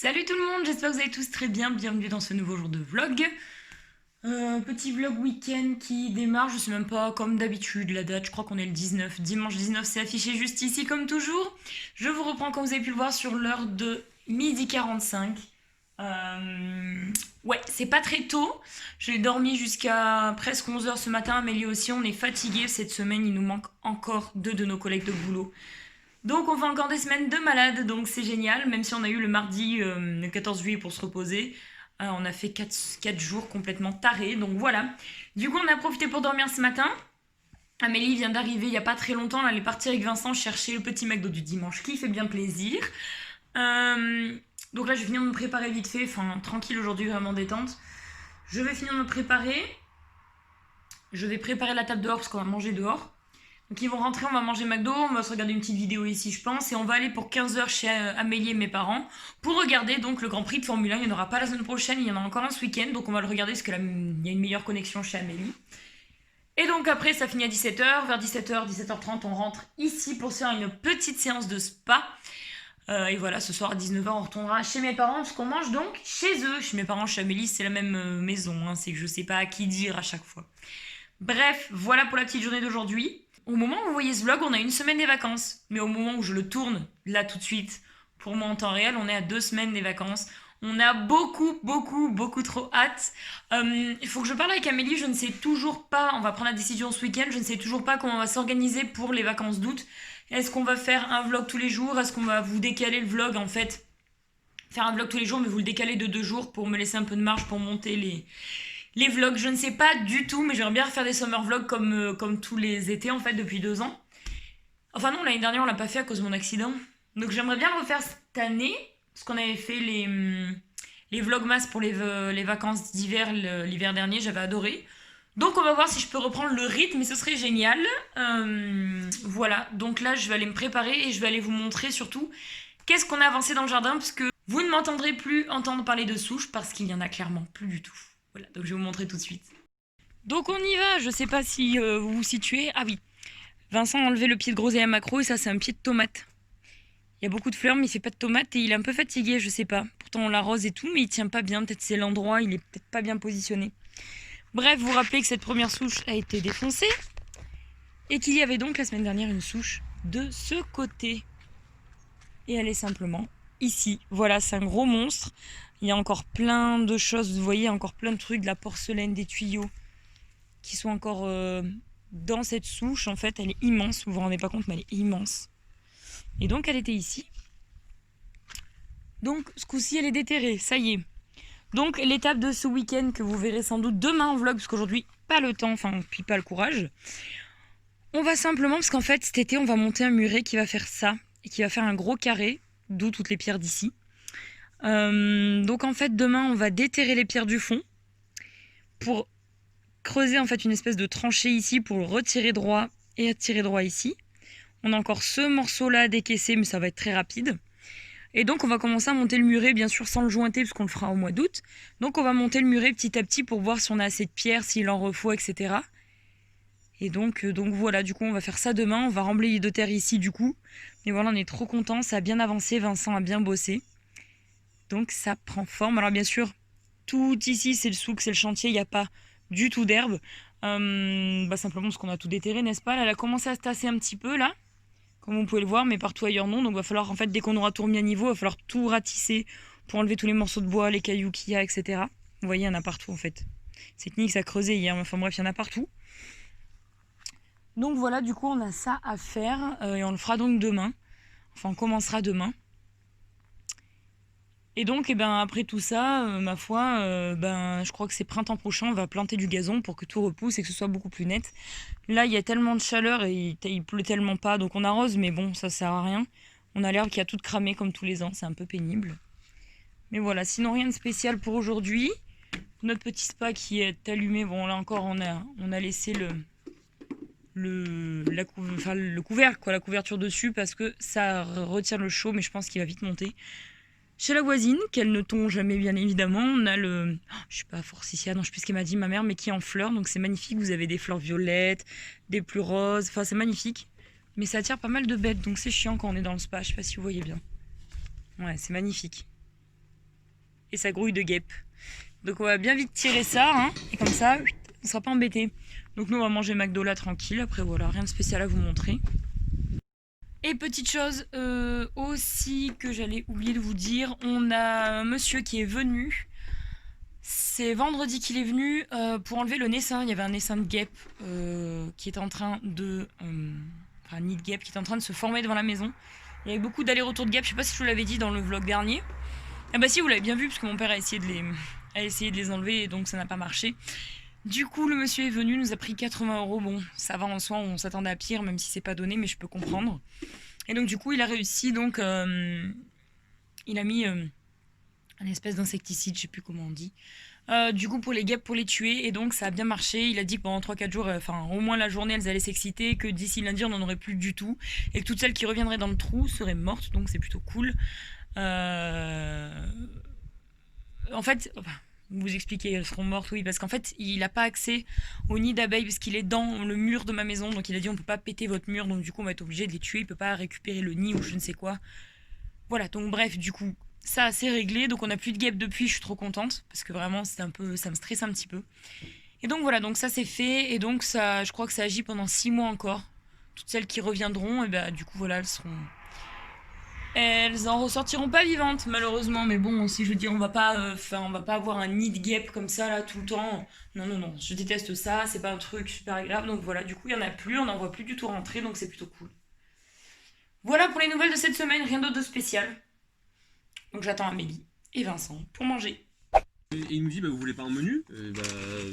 Salut tout le monde, j'espère que vous allez tous très bien, bienvenue dans ce nouveau jour de vlog. Petit vlog week-end qui démarre, je sais même pas, comme d'habitude, la date, je crois qu'on est le 19, dimanche 19, c'est affiché juste ici comme toujours. Je vous reprends comme vous avez pu le voir sur l'heure de 12h45. Ouais, c'est pas très tôt, j'ai dormi jusqu'à presque 11h ce matin, Amélie aussi, on est fatigué cette semaine, il nous manque encore deux de nos collègues de boulot. Donc on fait encore des semaines de malade, donc c'est génial, même si on a eu le mardi le 14 juillet pour se reposer. On a fait 4 jours complètement tarés, donc voilà. Du coup on a profité pour dormir ce matin. Amélie vient d'arriver il n'y a pas très longtemps, elle est partie avec Vincent chercher le petit McDo du dimanche qui fait bien plaisir. Euh, donc là je vais finir de me préparer vite fait, enfin tranquille aujourd'hui, vraiment détente. Je vais finir de me préparer. Je vais préparer la table dehors parce qu'on va manger dehors. Donc ils vont rentrer, on va manger McDo, on va se regarder une petite vidéo ici je pense, et on va aller pour 15h chez Amélie et mes parents pour regarder donc le Grand Prix de Formule 1. Il n'y en aura pas la semaine prochaine, il y en a encore un ce week-end, donc on va le regarder parce qu'il y a une meilleure connexion chez Amélie. Et donc après ça finit à 17h, vers 17h, 17h30 on rentre ici pour se faire une petite séance de spa. Et voilà, ce soir à 19h on retournera chez mes parents parce qu'on mange donc chez eux. Chez mes parents, chez Amélie, c'est la même maison, hein, c'est que je sais pas à qui dire à chaque fois. Bref, voilà pour la petite journée d'aujourd'hui. Au moment où vous voyez ce vlog, on a une semaine des vacances. Mais au moment où je le tourne, là tout de suite, pour moi en temps réel, on est à 2 semaines des vacances. On a beaucoup trop hâte. Il faut que je parle avec Amélie, je ne sais toujours pas, on va prendre la décision ce week-end, je ne sais toujours pas comment on va s'organiser pour les vacances d'août. Est-ce qu'on va faire un vlog tous les jours? Est-ce qu'on va vous décaler le vlog en fait? Faire un vlog tous les jours, mais vous le décaler de 2 jours pour me laisser un peu de marge pour monter les vlogs, je ne sais pas du tout, mais j'aimerais bien refaire des summer vlogs comme tous les étés en fait depuis 2 ans. Enfin non, l'année dernière on l'a pas fait à cause de mon accident. Donc j'aimerais bien le refaire cette année, parce qu'on avait fait les vlogmas pour les vacances d'hiver l'hiver dernier, j'avais adoré. Donc on va voir si je peux reprendre le rythme et ce serait génial. Voilà, donc là je vais aller me préparer et je vais aller vous montrer surtout qu'est-ce qu'on a avancé dans le jardin, parce que vous ne m'entendrez plus entendre parler de souches parce qu'il y en a clairement plus du tout. Voilà, donc je vais vous montrer tout de suite. Donc on y va, je sais pas si vous vous situez. Ah oui, Vincent a enlevé le pied de groseille à macro et ça c'est un pied de tomate. Il y a beaucoup de fleurs mais il fait pas de tomates et il est un peu fatigué, je sais pas. Pourtant on l'arrose et tout mais il tient pas bien, peut-être c'est l'endroit, il est peut-être pas bien positionné. Bref, vous vous rappelez que cette première souche a été défoncée et qu'il y avait donc la semaine dernière une souche de ce côté. Et elle est simplement ici. Voilà, c'est un gros monstre. Il y a encore plein de choses, vous voyez, encore plein de trucs, de la porcelaine, des tuyaux qui sont encore dans cette souche. En fait, elle est immense, vous vous rendez pas compte, mais elle est immense. Et donc, elle était ici. Donc, ce coup-ci, elle est déterrée, ça y est. Donc, l'étape de ce week-end que vous verrez sans doute demain en vlog, parce qu'aujourd'hui, pas le temps, enfin, puis pas le courage. On va simplement, parce qu'en fait, cet été, on va monter un muret qui va faire ça, et qui va faire un gros carré, d'où toutes les pierres d'ici. Donc, en fait, demain, on va déterrer les pierres du fond pour creuser en fait une espèce de tranchée ici pour le retirer droit et attirer droit ici. On a encore ce morceau là à décaisser, mais ça va être très rapide. Et donc on va commencer à monter le muret, bien sûr sans le jointer puisqu'on le fera au mois d'août. Donc on va monter le muret petit à petit pour voir si on a assez de pierres, s'il en refaut, etc. Et donc voilà, du coup on va faire ça demain, on va remblayer de terre ici du coup. Et voilà, on est trop contents, ça a bien avancé, Vincent a bien bossé. Donc ça prend forme. Alors bien sûr, tout ici c'est le souk, c'est le chantier, il n'y a pas du tout d'herbe. Simplement parce qu'on a tout déterré, n'est-ce pas? Là, elle a commencé à se tasser un petit peu là, comme vous pouvez le voir, mais partout ailleurs non. Donc va falloir en fait, dès qu'on aura tout remis à niveau, il va falloir tout ratisser pour enlever tous les morceaux de bois, les cailloux qu'il y a, etc. Vous voyez, il y en a partout en fait. C'est Nick, ça a creusé hier, enfin bref, il y en a partout. Donc voilà, du coup on a ça à faire et on le fera donc demain. Enfin on commencera demain. Et donc, après tout ça, ma foi, je crois que c'est printemps prochain, on va planter du gazon pour que tout repousse et que ce soit beaucoup plus net. Là, il y a tellement de chaleur et il pleut tellement pas, donc on arrose, mais bon, ça sert à rien. On a l'herbe qui a toute cramé comme tous les ans, c'est un peu pénible. Mais voilà, sinon rien de spécial pour aujourd'hui. Notre petit spa qui est allumé, bon là encore, on a laissé le couvercle, quoi, la couverture dessus parce que ça retient le chaud, mais je pense qu'il va vite monter. Chez la voisine, qu'elle ne tombe jamais bien évidemment, on a le... je suis pas forsythia, non je sais plus ce qu'elle m'a dit ma mère, mais qui est en fleurs, donc c'est magnifique, vous avez des fleurs violettes, des plus roses, enfin c'est magnifique. Mais ça attire pas mal de bêtes, donc c'est chiant quand on est dans le spa, je sais pas si vous voyez bien. Ouais, c'est magnifique. et sa grouille de guêpes. Donc on va bien vite tirer ça, hein, et comme ça, on sera pas embêté. Donc nous on va manger McDo là tranquille, après voilà, rien de spécial à vous montrer. Et petite chose aussi que j'allais oublier de vous dire, on a un monsieur qui est venu. C'est vendredi qu'il est venu pour enlever le naissin. Il y avait un naissin de guêpe qui est en train de... enfin, un nid de guêpe qui est en train de se former devant la maison. Il y avait beaucoup d'allers-retours de guêpes. Je sais pas si je vous l'avais dit dans le vlog dernier. Ah bah si, vous l'avez bien vu, parce que mon père a essayé de les enlever et donc ça n'a pas marché. Du coup, le monsieur est venu, nous a pris 80 €. Bon, ça va en soi, on s'attendait à pire, même si c'est pas donné, mais je peux comprendre. Et donc du coup, il a réussi, donc il a mis un espèce d'insecticide, je sais plus comment on dit. Du coup, pour les guêpes, pour les tuer, et donc ça a bien marché. Il a dit que pendant 3-4 jours, enfin au moins la journée, elles allaient s'exciter, que d'ici lundi, on n'en aurait plus du tout, et que toutes celles qui reviendraient dans le trou seraient mortes, donc c'est plutôt cool. En fait, enfin, vous expliquez, elles seront mortes, oui, parce qu'en fait, il n'a pas accès au nid d'abeilles parce qu'il est dans le mur de ma maison, donc il a dit on peut pas péter votre mur, donc du coup on va être obligé de les tuer, il peut pas récupérer le nid ou je ne sais quoi. Voilà, donc bref, du coup, ça c'est réglé, donc on n'a plus de guêpes depuis, je suis trop contente, parce que vraiment c'était un peu, ça me stresse un petit peu. Et donc voilà, donc ça c'est fait, et donc ça, je crois que ça agit pendant 6 mois encore. Toutes celles qui reviendront, et bah du coup voilà, elles en ressortiront pas vivantes malheureusement, mais bon, si je veux dire, on va pas avoir un nid de guêpes comme ça là tout le temps. Non, non, non, je déteste ça, c'est pas un truc super agréable, donc voilà, du coup il y en a plus, on n'en voit plus du tout rentrer, donc c'est plutôt cool. Voilà pour les nouvelles de cette semaine, rien d'autre de spécial. Donc j'attends Amélie et Vincent pour manger. Et il nous dit, bah vous voulez pas un menu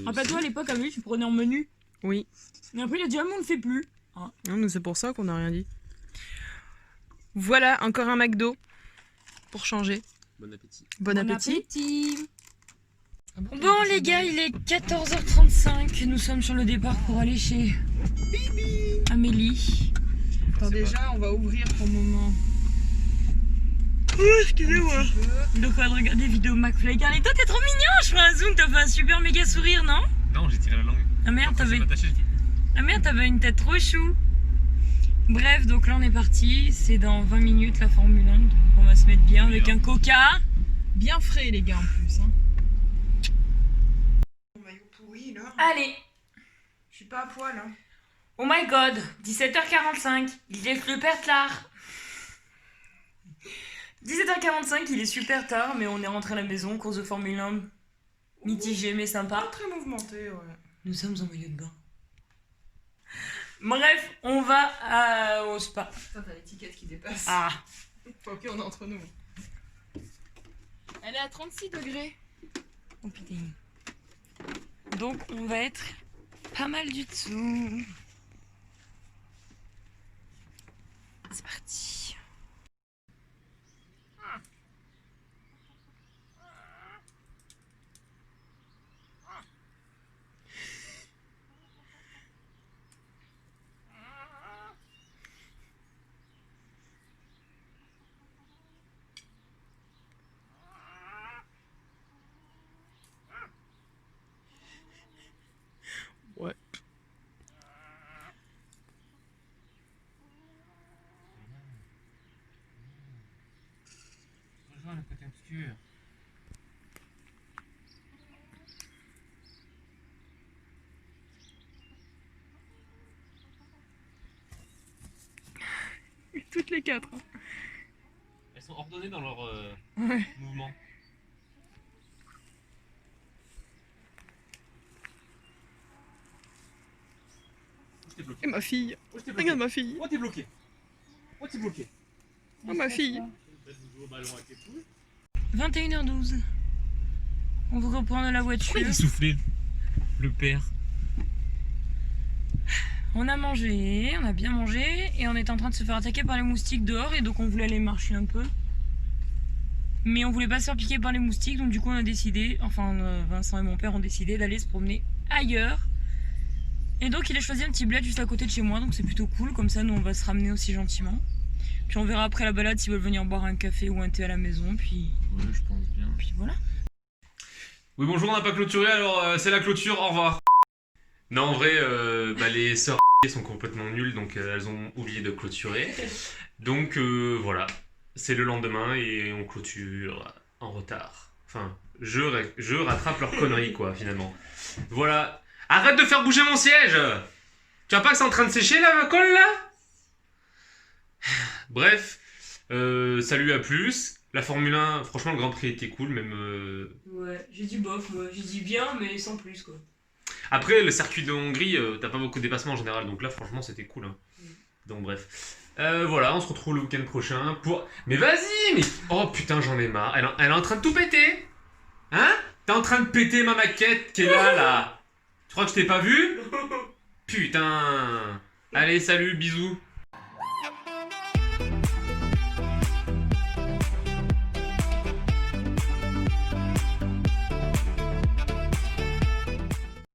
Rappelle-toi à l'époque, Amélie, tu prenais en menu. Oui. Mais après il a dit, ah mais on le fait plus. Non, mais c'est pour ça qu'on n'a rien dit. Voilà, encore un McDo. Pour changer. Bon appétit. Bon appétit. Bon les gars, il est 14h35, nous sommes sur le départ pour aller chez Amélie. Attends, déjà, on va ouvrir pour le moment. Excusez-moi. Donc on va regarder des vidéos McFly. Et toi t'es trop mignon, je ferai un zoom, t'as fait un super méga sourire, non? Non, j'ai tiré la langue. Ah merde, t'avais une tête trop chou. Bref, donc là on est parti, c'est dans 20 minutes la Formule 1, donc on va se mettre bien avec un coca. Bien frais, les gars, en plus. Hein. Mon maillot pourri là. Allez. Je suis pas à poil hein. Oh my god, 17h45, il est super tard. 17h45, il est super tard, mais on est rentré à la maison, course de Formule 1, mitigé mais Pas sympa. très mouvementé, ouais. Nous sommes en maillot de bain. Bref, on va au spa. Putain, t'as l'étiquette qui dépasse. Ah. Ok, on est entre nous. Elle est à 36 degrés. Oh putain. Donc on va être pas mal du tout. C'est parti. Ouais. Rejoins le côté obscur. Toutes les quatre. Hein. Elles sont ordonnées dans leur Ouais. mouvement. Oh, je t'ai bloqué. Et ma fille. Oh, je t'ai bloqué. Regarde ma fille. Oh, t'es bloqué. Oh, t'es bloqué. Oh, ma fille. Laisse jouer au ballon avec tes poules. 21h12. On vous reprend dans la voiture. Pourquoi il a soufflé le père? On a mangé, on a bien mangé, et on est en train de se faire attaquer par les moustiques dehors, et donc on voulait aller marcher un peu. Mais on voulait pas se faire piquer par les moustiques, donc du coup on a décidé, enfin Vincent et mon père ont décidé d'aller se promener ailleurs. Et donc il a choisi un petit bled juste à côté de chez moi, donc c'est plutôt cool, comme ça nous on va se ramener aussi gentiment. Puis on verra après la balade s'ils veulent venir boire un café ou un thé à la maison, puis Ouais, je pense bien. voilà. Oui, bonjour, on n'a pas clôturé, alors c'est la clôture, au revoir. Non, en vrai, les sœurs sont complètement nulles, donc elles ont oublié de clôturer. Donc voilà, c'est le lendemain et on clôture en retard. Enfin, je rattrape leurs conneries, quoi, finalement. Voilà. Arrête de faire bouger mon siège! Tu vois pas que c'est en train de sécher, là, ma colle, là? Bref, salut, à plus. La Formule 1, franchement, le Grand Prix était cool, même... Ouais, j'ai dit bof, j'ai dit bien, mais sans plus, quoi. Après, le circuit de Hongrie, t'as pas beaucoup de dépassements en général, donc là, franchement, c'était cool. Hein. Donc, bref. Voilà, on se retrouve le week-end prochain pour... Mais vas-y, mais... Oh, putain, j'en ai marre. Elle est en train de tout péter. Hein? T'es en train de péter ma maquette qui est là. Tu crois que je t'ai pas vu? Putain. Allez, salut, bisous.